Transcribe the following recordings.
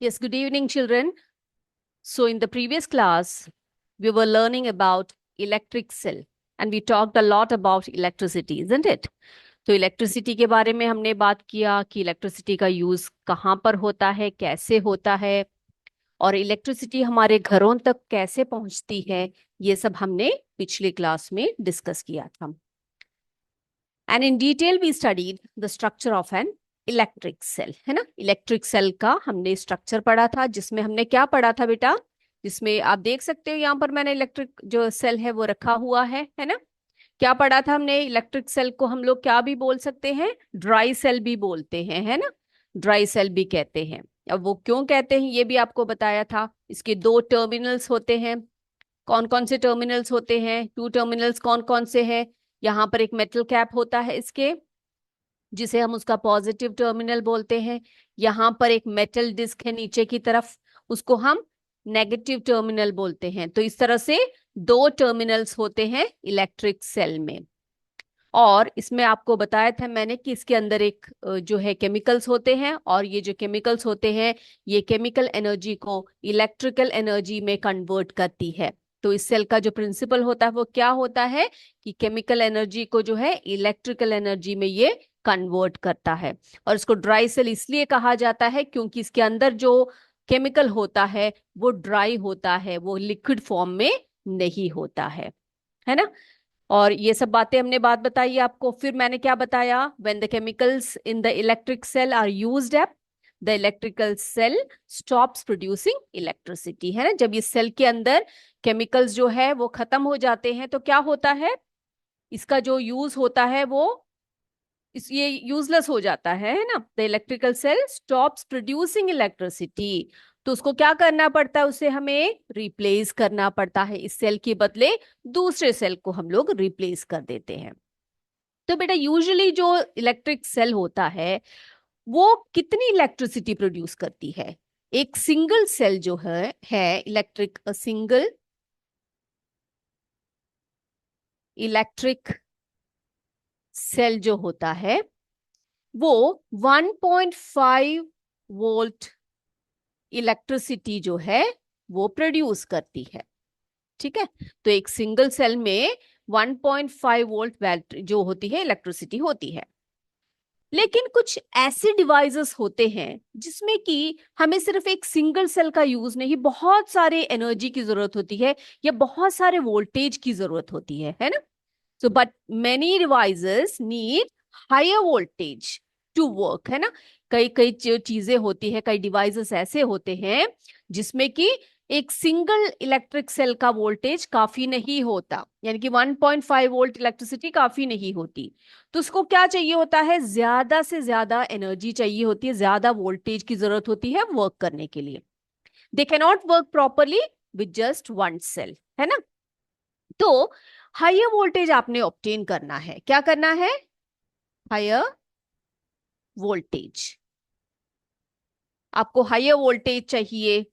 Yes, good evening, children. So, in the previous class, we were learning about electric cell and we talked a lot about electricity, isn't it? तो electricity के बारे में हमने बात किया कि electricity का यूज कहाँ पर होता है, कैसे होता है और इलेक्ट्रिसिटी हमारे घरों तक कैसे पहुंचती है, ये सब हमने पिछली क्लास में डिस्कस किया था. And in detail we studied the structure of an electric cell, है ना. इलेक्ट्रिक सेल का हमने स्ट्रक्चर पढ़ा था, जिसमें हमने क्या पढ़ा था बेटा, जिसमें आप देख सकते हो यहाँ पर मैंने इलेक्ट्रिक जो सेल है वो रखा हुआ है ना. क्या पढ़ा था हमने, इलेक्ट्रिक सेल को हम लोग क्या भी बोल सकते हैं, ड्राई सेल भी बोलते हैं, है ना. ड्राई सेल भी कहते हैं. अब वो क्यों कहते हैं ये भी आपको बताया था. इसके दो टर्मिनल्स होते हैं. कौन कौन से टर्मिनल्स होते हैं, टू टर्मिनल्स कौन कौन से हैं. यहाँ पर एक मेटल कैप होता है इसके, जिसे हम उसका पॉजिटिव टर्मिनल बोलते हैं. यहाँ पर एक मेटल डिस्क है नीचे की तरफ, उसको हम नेगेटिव टर्मिनल बोलते हैं. तो इस तरह से दो टर्मिनल्स होते हैं इलेक्ट्रिक सेल में. और इसमें आपको बताया था मैंने कि इसके अंदर एक जो है केमिकल्स होते हैं, और ये जो केमिकल्स होते हैं ये केमिकल एनर्जी को इलेक्ट्रिकल एनर्जी में कन्वर्ट करती है. तो इस सेल का जो प्रिंसिपल होता है वो क्या होता है कि केमिकल एनर्जी को जो है इलेक्ट्रिकल एनर्जी में ये कन्वर्ट करता है. और इसको ड्राई सेल इसलिए कहा जाता है क्योंकि इसके अंदर जो केमिकल होता है वो ड्राई होता है, वो लिक्विड फॉर्म में नहीं होता है ना. और ये सब बातें हमने बात बताई आपको. फिर मैंने क्या बताया, when the chemicals in the electric cell are used up, the electrical cell stops producing electricity, है ना. जब इस सेल के अंदर केमिकल्स जो है वो खत्म हो जाते हैं तो क्या होता है, इसका जो यूज होता है वो ये यूजलेस हो जाता है ना. The electrical cell stops producing electricity. तो उसको क्या करना पड़ता है, उसे हमें रिप्लेस करना पड़ता है. इस सेल के बदले दूसरे सेल को हम लोग रिप्लेस कर देते हैं. तो बेटा यूजुअली जो इलेक्ट्रिक सेल होता है वो कितनी इलेक्ट्रिसिटी प्रोड्यूस करती है. एक सिंगल सेल जो है इलेक्ट्रिक सिंगल इलेक्ट्रिक सेल जो होता है वो 1.5 वोल्ट इलेक्ट्रिसिटी जो है वो प्रोड्यूस करती है. ठीक है. तो एक सिंगल सेल में 1.5 वोल्ट बैटरी जो होती है इलेक्ट्रिसिटी होती है. लेकिन कुछ ऐसे डिवाइसेस होते हैं जिसमें कि हमें सिर्फ एक सिंगल सेल का यूज नहीं, बहुत सारे एनर्जी की जरूरत होती है या बहुत सारे वोल्टेज की जरूरत होती है ना. So but many devices need higher voltage to work, है ना. कई कई जो चीजें होती है, कई डिवाइसेस ऐसे होते हैं जिसमें कि एक सिंगल इलेक्ट्रिक सेल का वोल्टेज काफी नहीं होता, यानी कि 1.5 वोल्ट इलेक्ट्रिसिटी काफी नहीं होती. तो उसको क्या चाहिए होता है, ज्यादा से ज्यादा एनर्जी चाहिए होती है, ज्यादा वोल्टेज की जरूरत होती है वर्क करने के लिए. They can not work properly with just one cell, है ना. तो हायर वोल्टेज आपने ऑब्टेन करना है. क्या करना है, हायर वोल्टेज. आपको हायर वोल्टेज चाहिए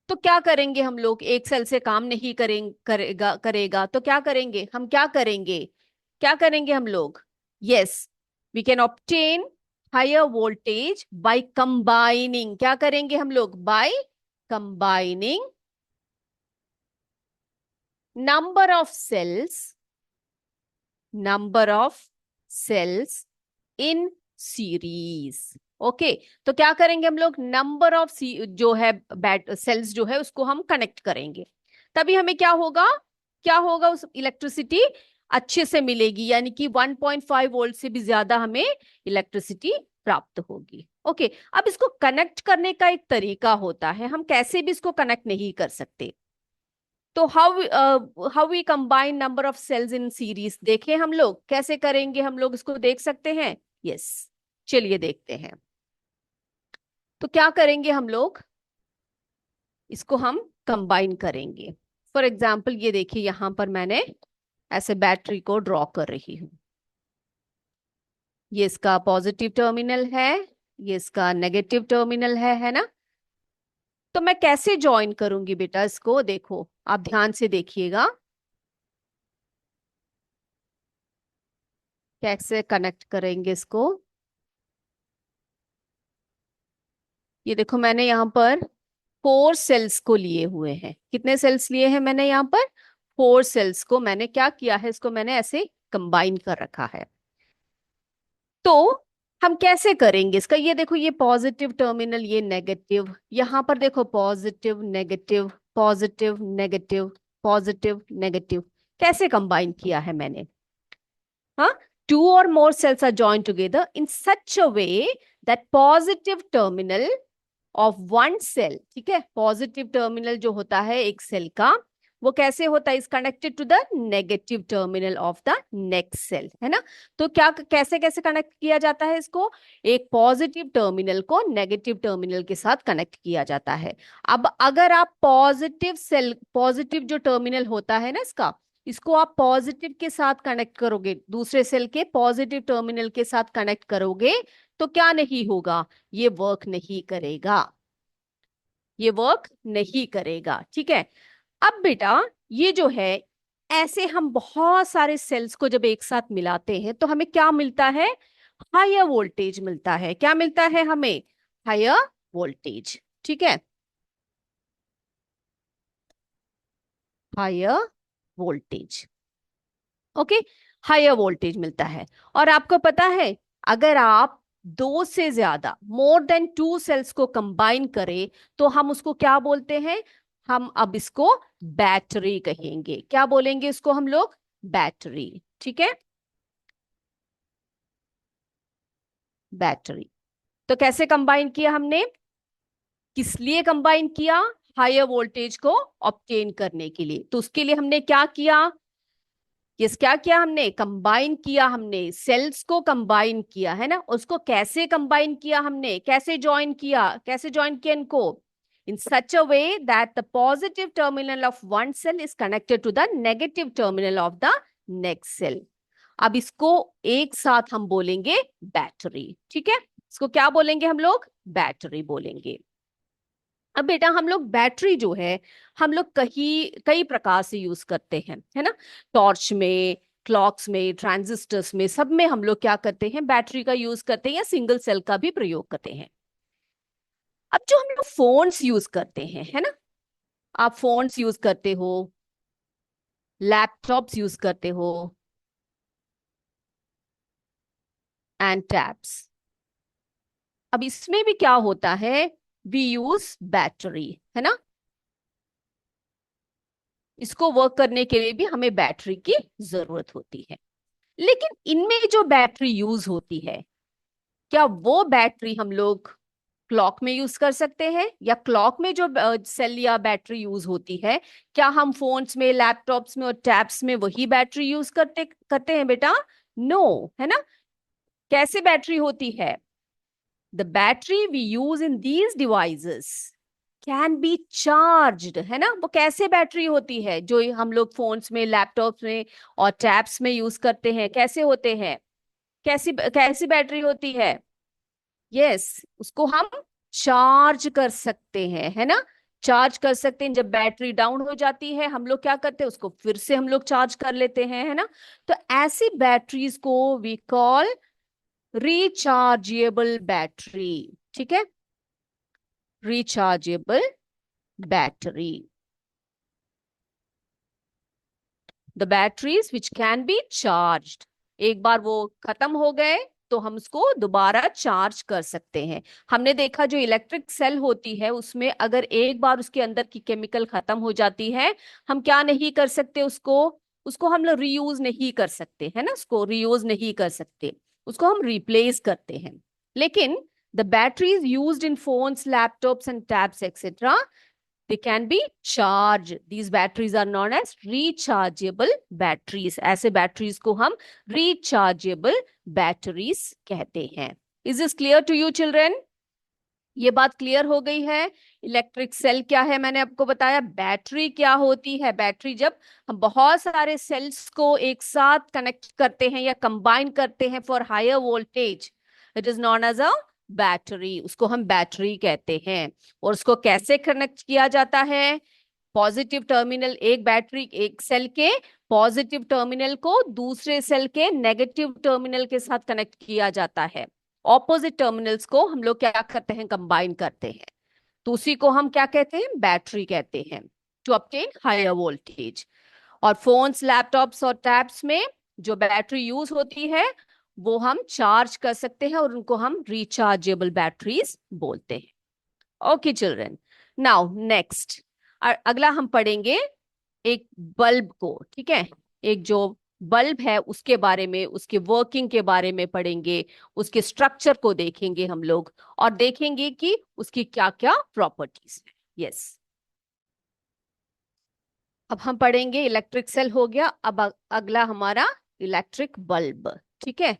तो क्या करेंगे हम लोग, एक सेल से काम नहीं करेगा तो क्या करेंगे हम, क्या करेंगे हम लोग. Yes, we can obtain higher voltage by combining. क्या करेंगे हम लोग, by combining number of cells in series. Okay. तो क्या करेंगे हम लोग, नंबर ऑफ जो है बैट सेल्स जो है उसको हम कनेक्ट करेंगे. तभी हमें क्या होगा उस इलेक्ट्रिसिटी अच्छे से मिलेगी, यानी कि 1.5 वोल्ट से भी ज्यादा हमें इलेक्ट्रिसिटी प्राप्त होगी. ओके. अब इसको कनेक्ट करने का एक तरीका होता है, हम कैसे भी इसको कनेक्ट नहीं कर सकते. तो how we combine number of cells in series, देखें हम लोग कैसे करेंगे, हम लोग इसको देख सकते हैं. यस, चलिए देखते हैं. तो क्या करेंगे हम लोग, इसको हम कंबाइन करेंगे. फॉर एग्जाम्पल ये देखिए, यहां पर मैंने ऐसे बैटरी को ड्रॉ कर रही हूं. ये इसका पॉजिटिव टर्मिनल है, ये इसका नेगेटिव टर्मिनल है ना. तो मैं कैसे ज्वाइन करूंगी बेटा इसको, देखो आप ध्यान से देखिएगा कैसे कनेक्ट करेंगे इसको. ये देखो मैंने यहाँ पर 4 सेल्स को लिए हुए हैं। कितने सेल्स लिए हैं मैंने यहाँ पर? 4 सेल्स को मैंने क्या किया है, इसको मैंने ऐसे कंबाइन कर रखा है। तो हम कैसे करेंगे इसका? ये देखो, ये पॉजिटिव टर्मिनल, ये नेगेटिव, यहां पर देखो positive negative positive negative positive negative, कैसे कंबाइन किया है मैंने? हाँ, 2 or more cells are joined together in such a way that positive terminal of one cell, ठीक है, पॉजिटिव टर्मिनल जो होता है एक सेल का, वो कैसे होता है? Is connected to the negative terminal of the next cell, है ना? तो क्या कैसे कैसे कनेक्ट किया जाता है इसको? एक पॉजिटिव टर्मिनल को नेगेटिव टर्मिनल के साथ कनेक्ट किया जाता है। अब अगर आप पॉजिटिव सेल, पॉजिटिव जो टर्मिनल होता है ना इसका, इसको आप पॉजिटिव के साथ कनेक्ट करोगे, दूसरे सेल के पॉजिटिव टर्मिनल के साथ कनेक्ट करोगे, तो क्या नहीं होगा? ये वर्क नहीं करेगा, ये वर्क नहीं करेगा, ठीक है। अब बेटा ये जो है, ऐसे हम बहुत सारे सेल्स को जब एक साथ मिलाते हैं तो हमें क्या मिलता है? हायर वोल्टेज मिलता है। क्या मिलता है हमें? हायर वोल्टेज, ठीक है, higher voltage. Okay, higher voltage मिलता है। और आपको पता है, अगर आप 2 से ज्यादा, more than 2 सेल्स को कंबाइन करें, तो हम उसको क्या बोलते हैं? हम अब इसको बैटरी कहेंगे। क्या बोलेंगे इसको हम लोग? बैटरी, ठीक है, बैटरी। तो कैसे कंबाइन किया हमने? किस लिए कंबाइन किया? हायर वोल्टेज को ऑब्टेन करने के लिए। तो उसके लिए हमने क्या किया? यस, क्या किया हमने? कंबाइन किया, हमने सेल्स को कंबाइन किया, है ना? उसको कैसे कंबाइन किया हमने? कैसे ज्वाइन किया? कैसे ज्वाइन किया इनको? In such a way that the positive terminal of one cell is connected to the negative terminal of the next cell. अब इसको एक साथ हम बोलेंगे बैटरी, ठीक है। इसको क्या बोलेंगे हम लोग? बैटरी बोलेंगे। अब बेटा हम लोग बैटरी जो है, हम लोग कई कई प्रकार से यूज करते हैं, है ना? टॉर्च में, क्लॉक्स में, ट्रांजिस्टर्स में, सब में हम लोग क्या करते हैं? बैटरी का यूज करते हैं, या सिंगल सेल का भी प्रयोग करते हैं। अब जो हम लोग फोन्स यूज करते हैं, है ना, आप फोन्स यूज करते हो, लैपटॉप्स यूज करते हो, एंड टैब्स। अब इसमें भी क्या होता है? वी यूज बैटरी, है ना? इसको वर्क करने के लिए भी हमें बैटरी की जरूरत होती है। लेकिन इनमें जो बैटरी यूज होती है, क्या वो बैटरी हम लोग क्लॉक में यूज कर सकते हैं? या क्लॉक में जो सेल या बैटरी यूज होती है, क्या हम फोन्स में, लैपटॉप्स में और टैब्स में वही बैटरी यूज करते करते हैं बेटा? नो, है ना? कैसे बैटरी होती है? The battery we use in these devices can be charged, है ना? वो कैसे बैटरी होती है जो हम लोग फोन्स में, लैपटॉप्स में और टैब्स में यूज करते हैं? कैसे होते हैं? कैसी कैसी बैटरी होती है? यस, उसको हम चार्ज कर सकते हैं, है ना? चार्ज कर सकते हैं। जब बैटरी डाउन हो जाती है, हम लोग क्या करते हैं? उसको फिर से हम लोग चार्ज कर लेते हैं, है ना? तो ऐसी बैटरीज को वी कॉल रिचार्जेबल बैटरी, ठीक है, rechargeable battery. The batteries which can be charged, एक बार वो खत्म हो गए तो हम उसको दोबारा चार्ज कर सकते हैं। हमने देखा जो इलेक्ट्रिक सेल होती है, उसमें अगर एक बार उसके अंदर की केमिकल खत्म हो जाती है, हम क्या नहीं कर सकते? उसको उसको हम लोग रीयूज नहीं कर सकते, है ना? उसको रीयूज नहीं कर सकते, उसको हम रिप्लेस करते हैं। लेकिन the batteries used in phones, laptops and tabs etcetera, they can be charged. These batteries are known as rechargeable batteries. ऐसे batteries को हम rechargeable batteries कहते हैं। Is this clear to you children? ये बात क्लियर हो गई है? इलेक्ट्रिक सेल क्या है मैंने आपको बताया, बैटरी क्या होती है। बैटरी जब हम बहुत सारे सेल्स को एक साथ कनेक्ट करते हैं या कंबाइन करते हैं for higher voltage, it is known as a battery, उसको हम बैटरी कहते हैं। और उसको कैसे कनेक्ट किया जाता है? पॉजिटिव टर्मिनल, एक बैटरी, एक सेल के पॉजिटिव टर्मिनल को दूसरे सेल के नेगेटिव टर्मिनल के साथ कनेक्ट किया जाता है, ऑपोजिट टर्मिनल्स को हम लोग क्या करते हैं, कंबाइन करते हैं, तो उसी को हम क्या कहते हैं, बैटरी कहते हैं, टू ऑब्टेन हायर वोल्टेज। और फोन्स, लैपटॉप्स और टैब्स में जो बैटरी यूज होती है वो हम चार्ज कर सकते हैं और उनको हम रिचार्जेबल बैटरीज बोलते हैं। ओके चिल्ड्रन, नाउ नेक्स्ट, अगला हम पढ़ेंगे एक बल्ब को, ठीक है, एक जो बल्ब है उसके बारे में, उसके वर्किंग के बारे में पढ़ेंगे, उसके स्ट्रक्चर को देखेंगे हम लोग, और देखेंगे कि उसकी क्या क्या प्रॉपर्टीज है। यस, अब हम पढ़ेंगे इलेक्ट्रिक सेल हो गया, अब अगला हमारा इलेक्ट्रिक बल्ब, ठीक है।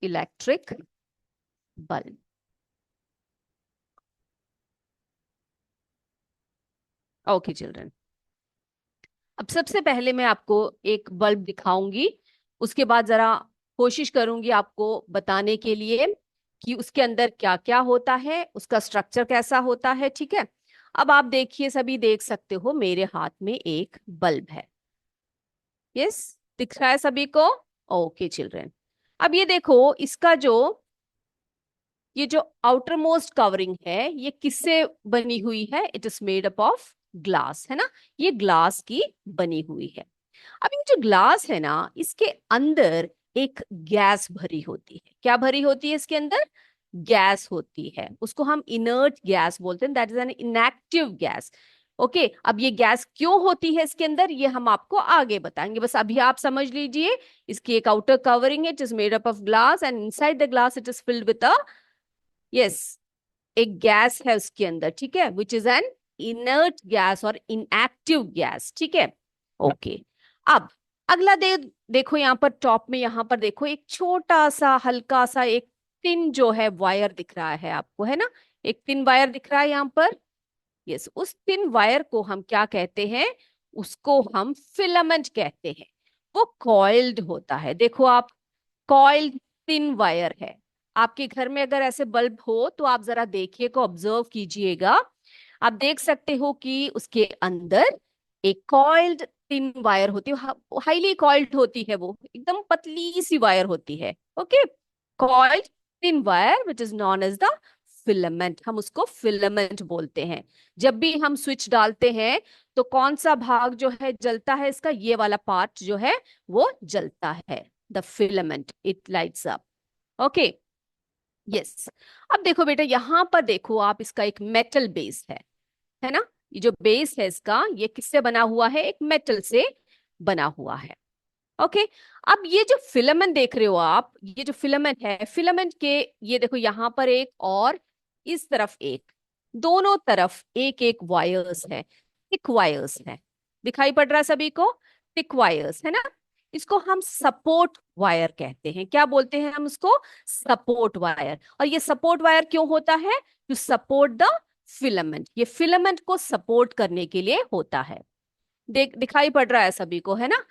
इलेक्ट्रिक बल्ब, ओके चिल्ड्रन, अब सबसे पहले मैं आपको एक बल्ब दिखाऊंगी, उसके बाद जरा कोशिश करूंगी आपको बताने के लिए कि उसके अंदर क्या क्या होता है, उसका स्ट्रक्चर कैसा होता है, ठीक है। अब आप देखिए, सभी देख सकते हो मेरे हाथ में एक बल्ब है। यस, दिख रहा है सभी को? ओके चिल्ड्रन, अब ये देखो, इसका जो ये जो आउटर मोस्ट कवरिंग है ये किससे बनी हुई है? It is made up of glass, है ना, ये ग्लास की बनी हुई है। अब ये जो ग्लास है ना, इसके अंदर एक गैस भरी होती है। क्या भरी होती है इसके अंदर? गैस होती है, उसको हम इनर्ट गैस बोलते हैं, that is an inactive gas. Okay, अब ये गैस क्यों होती है इसके अंदर, ये हम आपको आगे बताएंगे, बस अभी आप समझ लीजिए, इसकी एक आउटर कवरिंग है, it is made up of glass, and inside the glass it is filled with a, yes, एक गैस है उसके अंदर, ठीक है, which is an inert gas और इनएक्टिव गैस, ठीक है। ओके, अब अगला देखो यहाँ पर टॉप में, यहाँ पर देखो एक छोटा सा हल्का सा एक थिन जो है वायर दिख रहा है आपको, है ना, एक थिन वायर दिख रहा है यहाँ पर। यस, उस थिन वायर को हम क्या कहते हैं? उसको हम फिलामेंट कहते हैं। वो कॉइल्ड होता है, देखो आप, कॉइल्ड थिन वायर है। आपके घर में अगर ऐसे बल्ब हो तो आप जरा देखिए, को ऑब्जर्व कीजिएगा, आप देख सकते हो कि उसके अंदर एक कॉइल्ड थिन वायर होती है, हाईली कॉइल्ड होती है, वो एकदम पतली सी वायर होती है। Okay, coiled thin wire which is known as the filament, हम उसको फिलामेंट बोलते हैं। जब भी हम स्विच डालते हैं तो कौन सा भाग जो है जलता है इसका? ये वाला पार्ट जो है वो जलता है, the filament, it lights up. Okay, yes, अब देखो बेटा, यहां पर देखो आप, इसका एक मेटल बेस है ना, ये जो बेस है इसका, ये किससे बना हुआ है? एक मेटल से बना हुआ है। ओके, अब ये जो फिलामेंट देख रहे हो आप, ये जो फिलामेंट है, फिलामेंट के, ये देखो यहां पर एक और इस तरफ एक, दोनों तरफ एक एक वायर्स है, थिक वायर्स है, दिखाई पड़ रहा है सभी को? थिक वायर्स है ना, इसको हम सपोर्ट वायर कहते हैं। क्या बोलते हैं हम उसको? Support wire. और ये सपोर्ट वायर क्यों होता है? टू सपोर्ट द फिलामेंट, ये फिलामेंट को सपोर्ट करने के लिए होता है। दिखाई पड़ रहा है सभी को, है ना?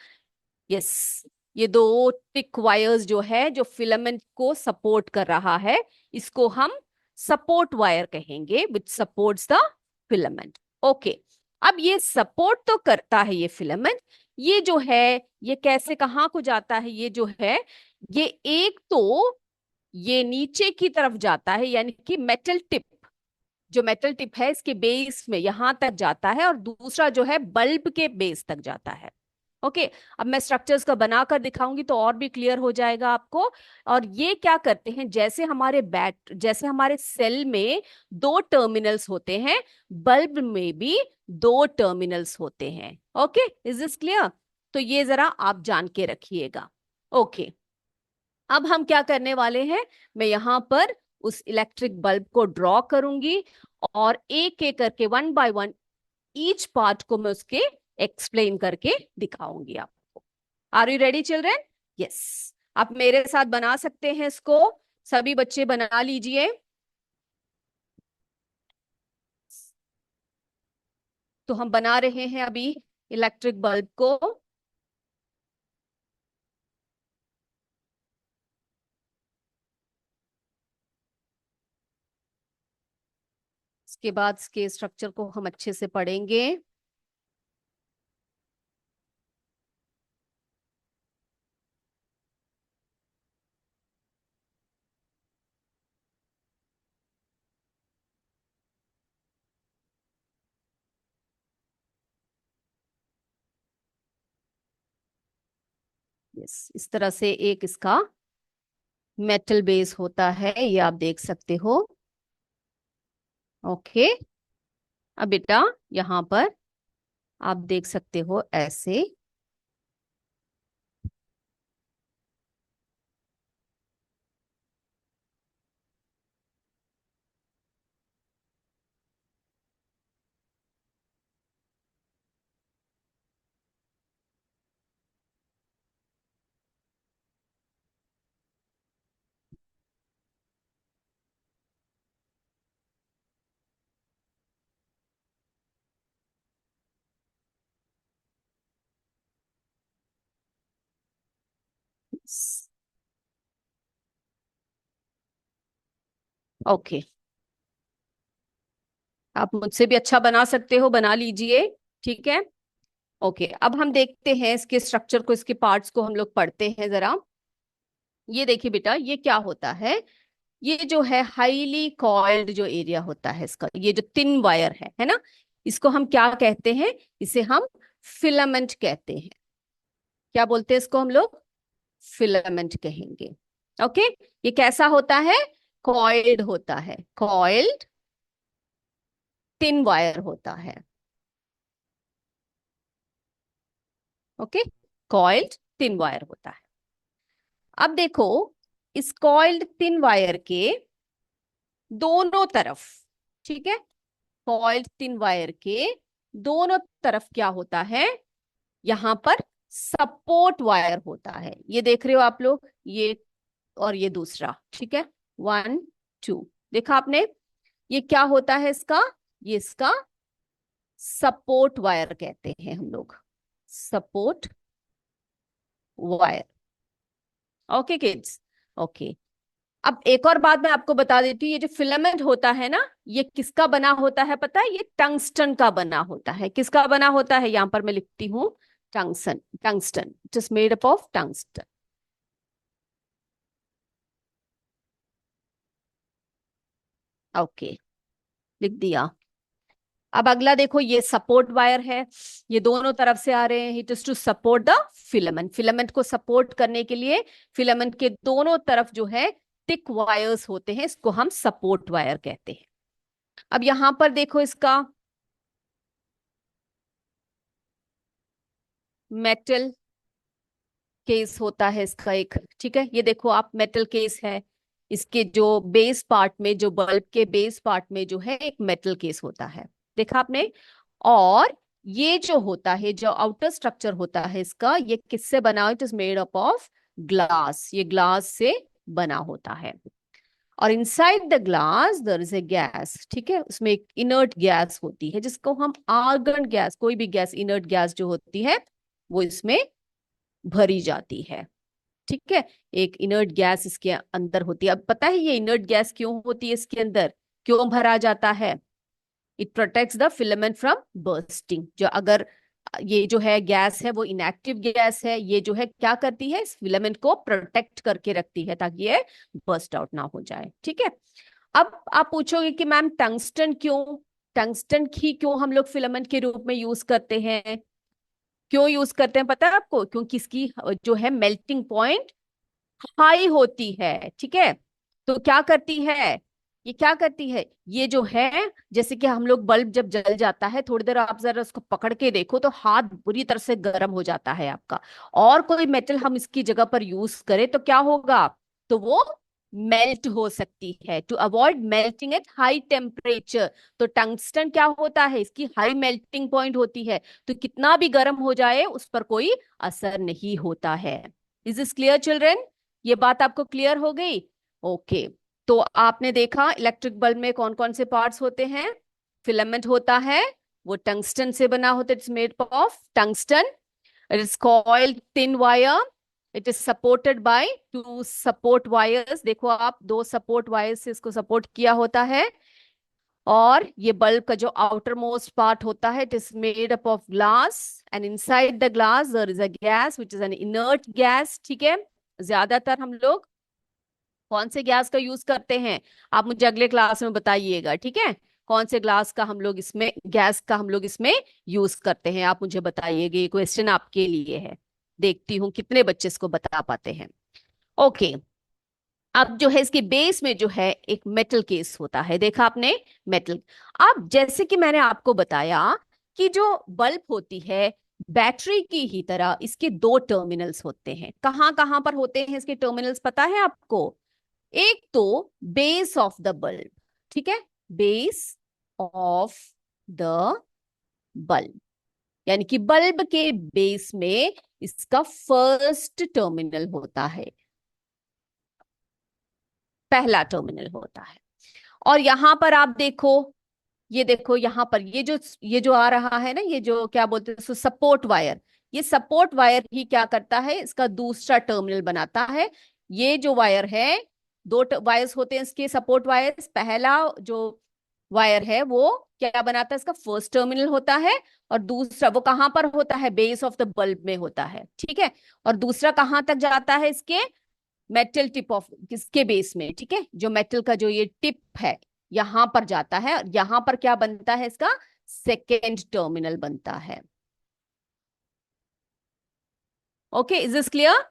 यस, ये दो थिक वायर्स जो है, जो फिलामेंट को सपोर्ट कर रहा है, इसको हम सपोर्ट वायर कहेंगे, which supports the filament. Okay, अब ये सपोर्ट तो करता है ये फिलामेंट, ये जो है, ये कैसे कहाँ को जाता है? ये जो है, ये एक तो ये नीचे की तरफ जाता है, यानी कि मेटल टिप, जो मेटल टिप है इसके बेस में यहां तक जाता है, और दूसरा जो है बल्ब के बेस तक जाता है। ओके, अब मैं स्ट्रक्चर्स का बनाकर दिखाऊंगी तो और भी क्लियर हो जाएगा आपको। और ये क्या करते हैं, जैसे हमारे सेल में दो टर्मिनल्स होते हैं, बल्ब में भी दो टर्मिनल्स होते हैं। Okay, is this clear? तो ये जरा आप जान के रखिएगा। ओके, अब हम क्या करने वाले हैं, मैं यहां पर उस इलेक्ट्रिक बल्ब को ड्रॉ करूंगी, और एक एक करके, one by one, each part को मैं उसके एक्सप्लेन करके दिखाऊंगी आपको। Are you ready children? Yes, आप मेरे साथ बना सकते हैं इसको, सभी बच्चे बना लीजिए। तो हम बना रहे हैं अभी इलेक्ट्रिक बल्ब को। इसके बाद इसके स्ट्रक्चर को हम अच्छे से पढ़ेंगे। यस, इस तरह से एक इसका मेटल बेस होता है, ये आप देख सकते हो। ओके, अब बेटा यहाँ पर आप देख सकते हो ऐसे। ओके, आप मुझसे भी अच्छा बना सकते हो, बना लीजिए। ठीक है। ओके, अब हम देखते हैं इसके स्ट्रक्चर को, इसके पार्ट्स को हम लोग पढ़ते हैं जरा। ये देखिए बेटा, ये क्या होता है? ये जो है हाईली कॉइल्ड जो एरिया होता है इसका, ये जो थिन वायर है ना, इसको हम क्या कहते हैं? इसे हम फिलामेंट कहते हैं। क्या बोलते हैं इसको हम लोग? फिलामेंट कहेंगे। ओके, ये कैसा होता है? कॉइल्ड होता है, कॉइल्ड थिन वायर होता है। ओके, कॉइल्ड थिन वायर होता है। अब देखो, इस कॉइल्ड थिन वायर के दोनों तरफ, ठीक है, कॉइल्ड थिन वायर के दोनों तरफ क्या होता है? यहां पर सपोर्ट वायर होता है। ये देख रहे हो आप लोग, ये और ये दूसरा, ठीक है, 1 2, देखा आपने? ये क्या होता है इसका? ये इसका सपोर्ट वायर कहते हैं हम लोग, support wire. Okay kids, okay. अब एक और बात मैं आपको बता देती हूँ, ये जो फिलामेंट होता है ना, ये किसका बना होता है पता है? ये टंगस्टन का बना होता है। किसका बना होता है? यहां पर मैं लिखती हूँ tungsten, tungsten, it is made up of tungsten. Okay, लिख दिया। अब अगला देखो, ये सपोर्ट वायर है, ये दोनों तरफ से आ रहे हैं। It is to support the filament, filament को सपोर्ट करने के लिए फिलामेंट के दोनों तरफ जो है थिक वायर्स होते हैं, इसको हम सपोर्ट वायर कहते हैं। अब यहां पर देखो, इसका मेटल केस होता है इसका एक, ठीक है, ये देखो आप, मेटल केस है। इसके जो बेस पार्ट में, जो बल्ब के बेस पार्ट में जो है एक मेटल केस होता है, देखा आपने? और ये जो होता है, जो आउटर स्ट्रक्चर होता है इसका, ये किससे बना? It is made up of glass, ये ग्लास से बना होता है। और inside the glass there is a gas, ठीक है, उसमें एक इनर्ट गैस होती है जिसको हम आर्गन गैस, कोई भी गैस, इनर्ट गैस जो होती है वो इसमें भरी जाती है। ठीक है, एक इनर्ट गैस इसके अंदर होती है। अब पता है ये इनर्ट गैस क्यों होती है इसके अंदर, क्यों भरा जाता है? It protects the filament from bursting. जो अगर ये जो है गैस है वो इनएक्टिव गैस है, ये जो है क्या करती है? इस फिलामेंट को प्रोटेक्ट करके रखती है ताकि ये बर्स्ट आउट ना हो जाए। ठीक है, अब आप पूछोगे कि मैम टंगस्टन क्यों, टंगस्टन ही क्यों हम लोग फिलामेंट के रूप में यूज करते हैं? क्यों यूज करते हैं पता है आपको? क्योंकि इसकी जो है मेल्टिंग पॉइंट हाई होती है। ठीक है, तो क्या करती है? ये क्या करती है? ये जो है, जैसे कि हम लोग बल्ब जब जल जाता है, थोड़ी देर आप जरा उसको पकड़ के देखो तो हाथ बुरी तरह से गर्म हो जाता है आपका। और कोई मेटल हम इसकी जगह पर यूज करें तो क्या होगा? तो वो मेल्ट हो सकती है। To avoid melting at high temperature, तो टंगस्टन क्या होता है? इसकी हाई मेल्टिंग पॉइंट होती है, तो कितना भी गर्म हो जाए उस पर कोई असर नहीं होता है। Is this clear children? ये बात आपको क्लियर हो गई? ओके, तो आपने देखा इलेक्ट्रिक बल्ब में कौन कौन से पार्ट्स होते हैं? फिलामेंट होता है, वो टंगस्टन से बना होता है, it's made of tungsten. It is coiled thin wire, it is supported by two support wires. देखो आप, दो सपोर्ट वायर्स से इसको सपोर्ट किया होता है। और ये बल्ब का जो आउटर मोस्ट पार्ट होता है, it is made up of glass, and inside the glass there is a gas which is an inert gas. ठीक है, ज्यादातर हम लोग कौन से गैस का यूज करते हैं? आप मुझे अगले क्लास में बताइएगा, ठीक है? कौन से ग्लास का हम लोग इसमें, गैस का हम लोग इसमें यूज करते हैं, आप मुझे बताइएगा। ये क्वेश्चन आपके लिए है। देखती हूँ कितने बच्चे इसको बता पाते हैं। ओके, अब जो है इसके बेस में जो है एक मेटल केस होता है, देखा आपने, मेटल। अब जैसे कि मैंने आपको बताया कि जो बल्ब होती है बैटरी की ही तरह इसके दो टर्मिनल्स होते हैं। कहाँ कहाँ पर होते हैं इसके टर्मिनल्स, पता है आपको? एक तो बेस ऑफ द बल्ब, ठीक है, बेस ऑफ द बल्ब, यानी कि बल्ब के बेस में इसका फर्स्ट टर्मिनल होता है, पहला टर्मिनल होता है। और यहां पर आप देखो, ये देखो यहां पर ये जो आ रहा है ना, ये जो क्या बोलते हैं सपोर्ट वायर, ये सपोर्ट वायर ही क्या करता है, इसका दूसरा टर्मिनल बनाता है। ये जो वायर है, दो वायर्स होते हैं इसके सपोर्ट वायर्स, पहला जो वायर है वो क्या बनाता है, इसका फर्स्ट टर्मिनल होता है। और दूसरा वो कहां पर होता है, बेस ऑफ द बल्ब में होता है, ठीक है। और दूसरा कहां तक जाता है, इसके मेटल टिप ऑफ, किसके बेस में, ठीक है, जो मेटल का जो ये टिप है यहां पर जाता है, और यहां पर क्या बनता है, इसका सेकेंड टर्मिनल बनता है। Okay, is this clear?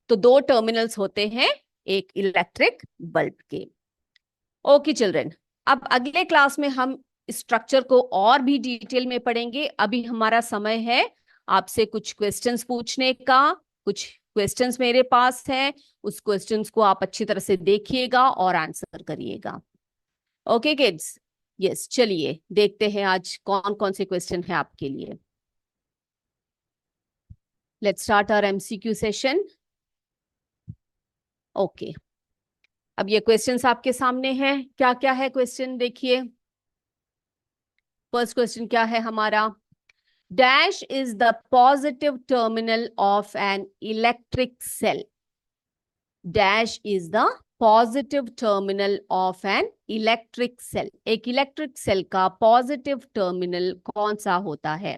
तो दो टर्मिनल्स होते हैं एक इलेक्ट्रिक बल्ब के। ओके चिल्ड्रन, अब अगले क्लास में हम स्ट्रक्चर को और भी डिटेल में पढ़ेंगे। अभी हमारा समय है आपसे कुछ क्वेश्चंस पूछने का। कुछ क्वेश्चंस मेरे पास हैं, उस क्वेश्चंस को आप अच्छी तरह से देखिएगा और आंसर करिएगा। ओके किड्स, यस, चलिए देखते हैं आज कौन कौन से क्वेश्चन है आपके लिए। Let's start our MCQ session. Okay, अब ये क्वेश्चंस आपके सामने हैं, क्या क्या है क्वेश्चन देखिए। फर्स्ट क्वेश्चन क्या है हमारा, dash is the positive terminal of an electric cell. Dash is the positive terminal of an electric cell. एक इलेक्ट्रिक सेल का पॉजिटिव टर्मिनल कौन सा होता है?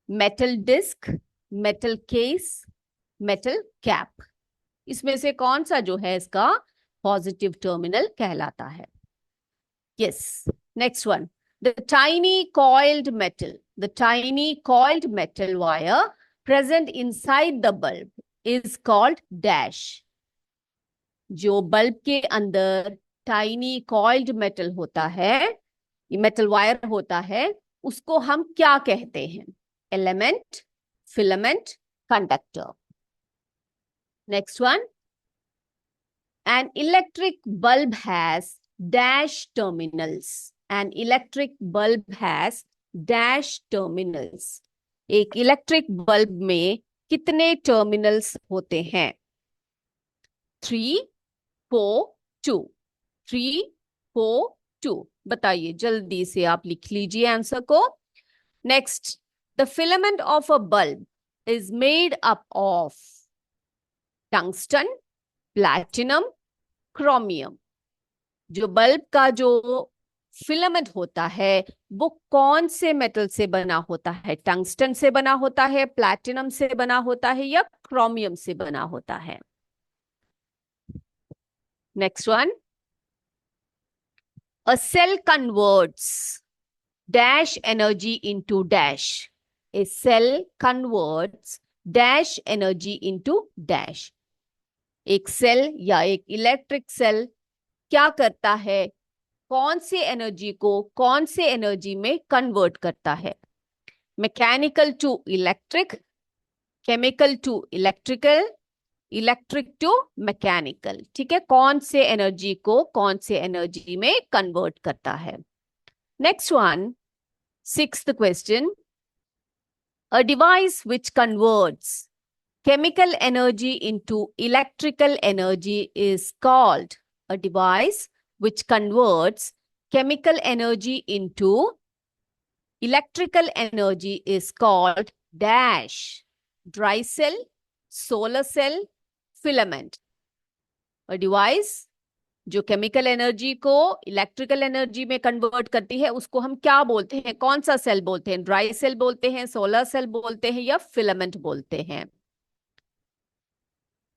Metal disc, metal case, metal cap, इसमें से कौन सा जो है इसका पॉजिटिव टर्मिनल कहलाता है? Yes, next one, the tiny coiled metal, the tiny coiled metal wire present inside the bulb is called dash. जो बल्ब के अंदर टाइनी कॉइल्ड मेटल होता है, मेटल वायर होता है, उसको हम क्या कहते हैं? Element, filament, conductor. Next one, an electric bulb has dash terminals. An electric bulb has dash terminals. एक इलेक्ट्रिक बल्ब में कितने टर्मिनल्स होते हैं? 3, 4, 2। 3, 4, 2, बताइए जल्दी से, आप लिख लीजिए आंसर को। Next, the filament of a bulb is made up of tungsten, platinum, chromium. जो बल्ब का जो फिलामेंट होता है वो कौन से मेटल से बना होता है? टंगस्टन से बना होता है, प्लैटिनम से बना होता है, या क्रोमियम से बना होता है? Next one, a cell converts dash energy into dash. A cell converts dash energy into dash. एक सेल या एक इलेक्ट्रिक सेल क्या करता है, कौन से एनर्जी को कौन से एनर्जी में कन्वर्ट करता है? Mechanical to electric, chemical to electrical, electric to mechanical, ठीक है, कौन से एनर्जी को कौन से एनर्जी में कन्वर्ट करता है? Next one, sixth question, a device which converts chemical energy into electrical energy is called, a device which converts chemical energy into electrical energy is called dash. Dry cell, solar cell, filament. A device जो chemical energy को electrical energy में convert करती है उसको हम क्या बोलते हैं, कौन सा सेल बोलते हैं? ड्राई सेल बोलते हैं, सोलर सेल बोलते हैं, या फिलामेंट बोलते हैं?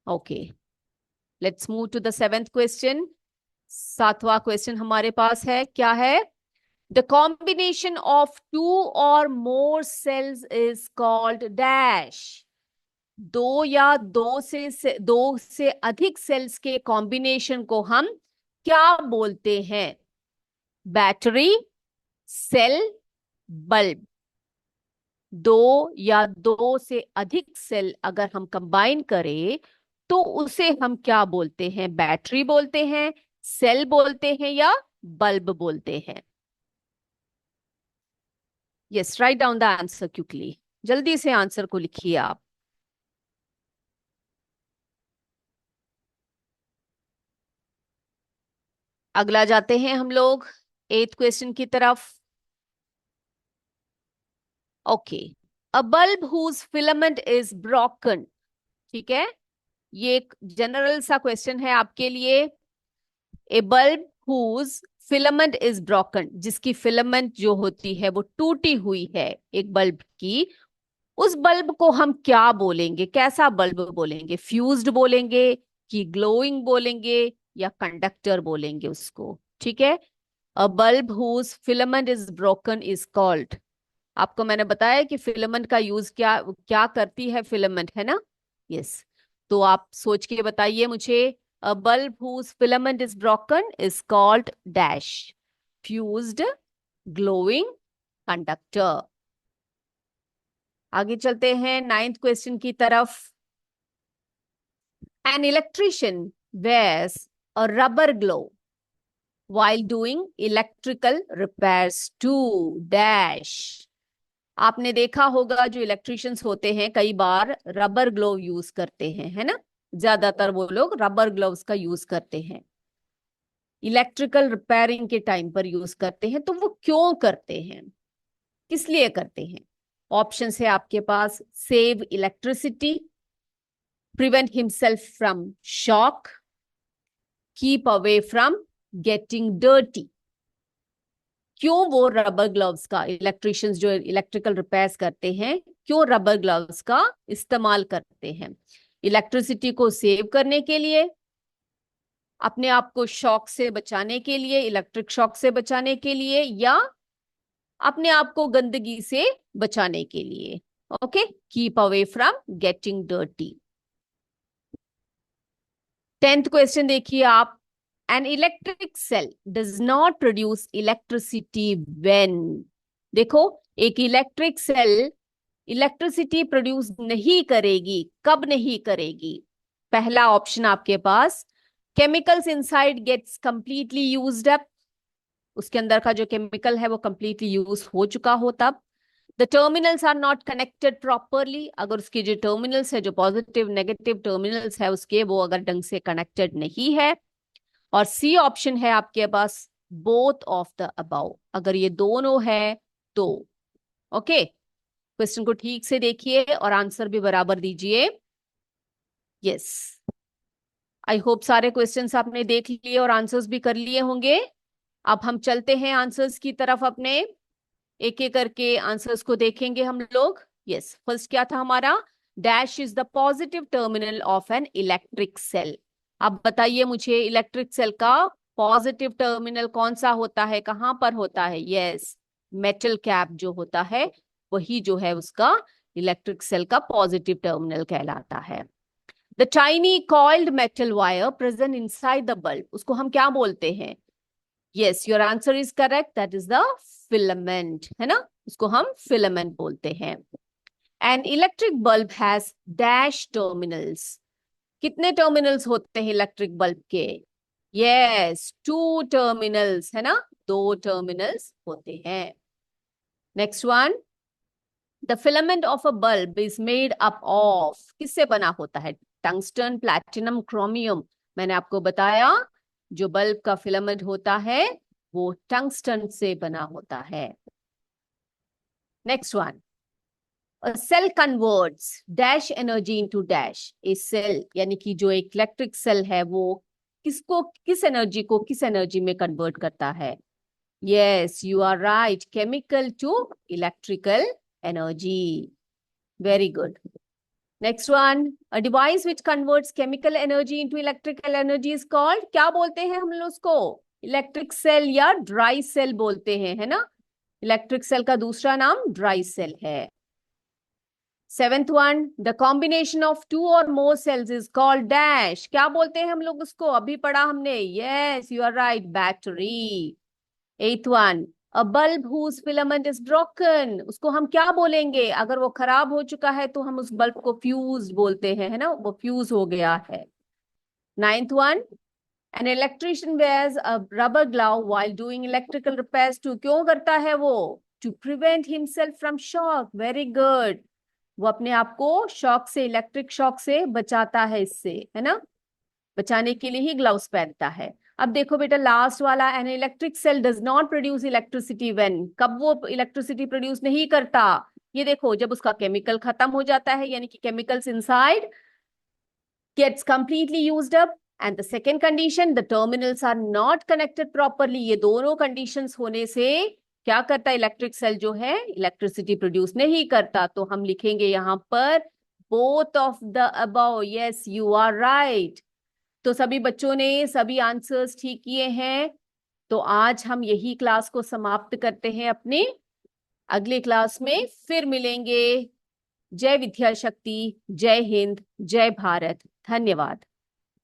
Okay, let's move to the seventh question. सातवां क्वेश्चन हमारे पास है, क्या है? द कॉम्बिनेशन ऑफ टू और more cells is called dash. दो से अधिक सेल्स के कॉम्बिनेशन को हम क्या बोलते हैं? Battery, cell, bulb. दो या दो से अधिक सेल अगर हम कंबाइन करें तो उसे हम क्या बोलते हैं? बैटरी बोलते हैं, सेल बोलते हैं या बल्ब बोलते हैं? Yes, write down the answer quickly. जल्दी से आंसर को लिखिए आप। अगला जाते हैं हम लोग 8th क्वेश्चन की तरफ। Okay, a bulb whose filament is broken. ठीक है, ये एक जनरल सा क्वेश्चन है आपके लिए। A bulb whose filament is broken, जिसकी फिलामेंट जो होती है वो टूटी हुई है एक बल्ब की, उस बल्ब को हम क्या बोलेंगे? कैसा बल्ब बोलेंगे? फ्यूज्ड बोलेंगे कि ग्लोइंग बोलेंगे या कंडक्टर बोलेंगे उसको? ठीक है, a bulb whose filament is broken is called. आपको मैंने बताया कि फिलामेंट का यूज क्या क्या करती है फिलामेंट, है ना? यस, तो आप सोच के बताइए मुझे। A bulb whose filament is broken is called dash, fused, glowing, conductor. आगे चलते हैं 9th क्वेश्चन की तरफ। An electrician wears a rubber glove while doing electrical repairs to dash। आपने देखा होगा जो इलेक्ट्रिशियंस होते हैं कई बार रबर ग्लोव यूज करते हैं, है ना? ज्यादातर वो लोग रबर ग्लोव्स का यूज करते हैं, इलेक्ट्रिकल रिपेयरिंग के टाइम पर यूज करते हैं। तो वो क्यों करते हैं, किस लिए करते हैं? ऑप्शन है आपके पास। Save electricity, prevent himself from shock, keep away from getting dirty. क्यों वो रबर ग्लव्स का, इलेक्ट्रिशियंस जो इलेक्ट्रिकल रिपेयर्स करते हैं, क्यों रबर ग्लव्स का इस्तेमाल करते हैं? इलेक्ट्रिसिटी को सेव करने के लिए, अपने आप को शॉक से बचाने के लिए, इलेक्ट्रिक शॉक से बचाने के लिए, या अपने आप को गंदगी से बचाने के लिए। Okay, keep away from getting dirty. 10th question देखिए आप। An electric cell does not produce electricity when. देखो, एक इलेक्ट्रिक सेल इलेक्ट्रिसिटी प्रोड्यूस नहीं करेगी, कब नहीं करेगी? पहला ऑप्शन आपके पास, chemicals inside gets completely used up, उसके अंदर का जो केमिकल है वो कंप्लीटली यूज हो चुका हो तब। The terminals are not connected properly, अगर उसके जो टर्मिनल्स है, जो पॉजिटिव नेगेटिव टर्मिनल्स है उसके, वो अगर ढंग से कनेक्टेड नहीं है। और सी ऑप्शन है आपके पास, बोथ ऑफ द अबाउ, अगर ये दोनों है तो। ओके, क्वेश्चन को ठीक से देखिए और आंसर भी बराबर दीजिए। यस, आई होप सारे क्वेश्चंस आपने देख लिए और आंसर्स भी कर लिए होंगे। अब हम चलते हैं आंसर्स की तरफ अपने, एक एक करके आंसर्स को देखेंगे हम लोग। यस, फर्स्ट क्या था हमारा? Dash is the positive terminal of an electric cell. अब बताइए मुझे, इलेक्ट्रिक सेल का पॉजिटिव टर्मिनल कौन सा होता है, कहां पर होता है? यस, मेटल कैप जो होता है वही जो है उसका इलेक्ट्रिक सेल का पॉजिटिव टर्मिनल कहलाता है। The tiny coiled metal wire present inside the bulb, उसको हम क्या बोलते हैं? Yes, your answer is correct, that is the filament, है ना? उसको हम फिलामेंट बोलते हैं। An electric bulb has dash terminals. कितने टर्मिनल्स होते हैं इलेक्ट्रिक बल्ब के? यस, टू टर्मिनल्स, है ना? दो टर्मिनल्स होते हैं। Next one, the filament of a bulb is made up of, किससे बना होता है? Tungsten, platinum, chromium. मैंने आपको बताया जो बल्ब का फिलामेंट होता है वो टंगस्टन से बना होता है। Next one, cell converts dash energy into dash. A cell यानी कि जो एक इलेक्ट्रिक सेल है वो किसको, किस एनर्जी को किस एनर्जी में कन्वर्ट करता है? Yes, you are right, chemical to electrical energy. Very good. Next one, a device which converts chemical energy into electrical energy is called, क्या बोलते हैं हम लोग उसको? इलेक्ट्रिक सेल या ड्राई सेल बोलते हैं, है ना? इलेक्ट्रिक सेल का दूसरा नाम ड्राई सेल है। Seventh one, the combination of two और more cells is called dash. क्या बोलते हैं हम लोग उसको? अभी पढ़ा हमने, yes you are right, battery. Eighth one, a bulb whose filament is broken, उसको हम क्या बोलेंगे? अगर वो खराब हो चुका है तो हम उस बल्ब को फ्यूज बोलते हैं, है ना, वो फ्यूज हो गया है। Ninth one, an electrician wears a rubber glove while doing electrical repairs to, क्यों करता है वो? To prevent himself from shock, very good. वो अपने आप को शॉक से, इलेक्ट्रिक शॉक से बचाता है, इससे, है ना, बचाने के लिए ही ग्लव्स पहनता है। अब देखो बेटा लास्ट वाला, an electric cell does not produce electricity when, कब वो इलेक्ट्रिसिटी प्रोड्यूस नहीं करता? ये देखो, जब उसका केमिकल खत्म हो जाता है, यानी कि chemicals inside gets completely used up, and the second condition, the terminals are not connected properly, ये दोनों conditions होने से क्या करता है? इलेक्ट्रिक सेल जो है इलेक्ट्रिसिटी प्रोड्यूस नहीं करता। तो हम लिखेंगे यहाँ पर both of the above, yes you are right। तो सभी बच्चों ने सभी आंसर्स ठीक किए हैं। तो आज हम यही क्लास को समाप्त करते हैं, अपने अगले क्लास में फिर मिलेंगे। जय विद्या शक्ति, जय हिंद, जय भारत, धन्यवाद।